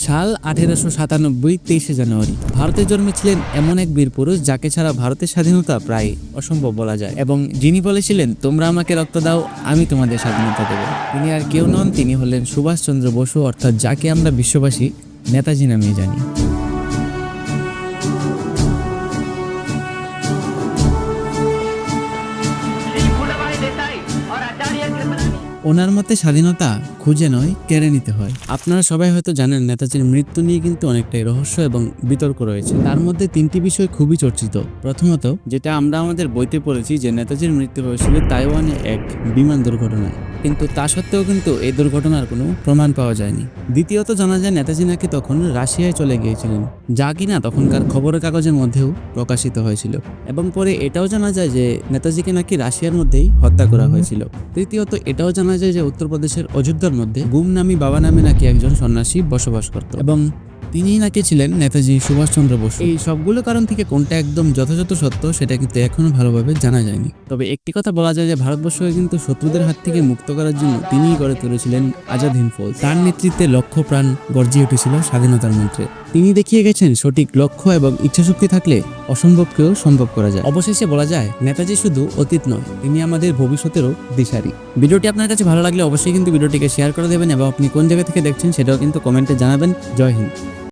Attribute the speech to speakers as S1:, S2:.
S1: সাল 1897, 23শে জানুয়ারি ভারতে জন্মেছিলেন এমন এক বীর পুরুষ যাকে ছাড়া ভারতের স্বাধীনতা প্রায় অসম্ভব বলা যায়, এবং যিনি বলেছিলেন তোমরা আমাকে রক্ত দাও, আমি তোমাদের স্বাধীনতা দেব। তিনি আর কেউ নন, তিনি হলেন সুভাষচন্দ্র বসু, অর্থাৎ যাকে আমরা বিশ্ববাসী নেতাজি নামে জানি। ওনার মতে স্বাধীনতা খুঁজে নয়, কেড়ে নিতে হয়। আপনারা সবাই হয়তো জানেন নেতাজির মৃত্যু নিয়ে কিন্তু অনেকটাই রহস্য এবং বিতর্ক রয়েছে। তার মধ্যে তিনটি বিষয় খুবই চর্চিত। প্রথমত, যেটা আমরা আমাদের বইতে পড়েছি যে নেতাজির মৃত্যু হয়েছিল তাইওয়ানে এক বিমান দুর্ঘটনায়, কিন্তু তা সত্ত্বেও কিন্তু এই দুর্ঘটনার কোনো প্রমাণ পাওয়া যায়নি। দ্বিতীয়ত, জানা যায় নেতাজি নাকি তখন রাশিয়ায় চলে গিয়েছিলেন, যা কিনা তখনকার খবরের কাগজের মধ্যেও প্রকাশিত হয়েছিল, এবং পরে এটাও জানা যায় যে নেতাজিকে নাকি রাশিয়ার মধ্যেই হত্যা করা হয়েছিল। তৃতীয়ত, এটাও জানা যায় যে উত্তরপ্রদেশের অযোধ্যার মধ্যে গুমনামি বাবা নামে নাকি একজন সন্ন্যাসী বসবাস করত, এবং তিনি নাকি ছিলেন নেতাজি সুভাষচন্দ্র বসু। এই সবগুলো কারণ থেকে কোনটা একদম যথাযথ সত্য সেটা কিন্তু এখনো ভালোভাবে জানা যায়নি। তবে একটি কথা বলা যায় যে ভারতবর্ষকে কিন্তু শত্রুদের হাত থেকে মুক্ত করার জন্য তিনিই গড়ে তুলেছিলেন আজাদ হিন্দ ফৌজ। তার নেতৃত্বে লক্ষ প্রাণ গর্জিয়ে উঠেছিল স্বাধীনতার মন্ত্রে। তিনি দেখিয়ে গেছেন সঠিক লক্ষ্য এবং ইচ্ছাশক্তি থাকলে অসম্ভবকেও সম্ভব করা যায়। অবশেষে বলা যায় নেতাজি শুধু অতীত নয়, তিনি আমাদের ভবিষ্যতেরও দিশারি। ভিডিওটি আপনার কাছে ভালো লাগলে অবশ্যই কিন্তু ভিডিওটিকে শেয়ার করে দেবেন, এবং আপনি কোন জায়গা থেকে দেখছেন সেটাও কিন্তু কমেন্টে জানাবেন। জয় হিন্দ।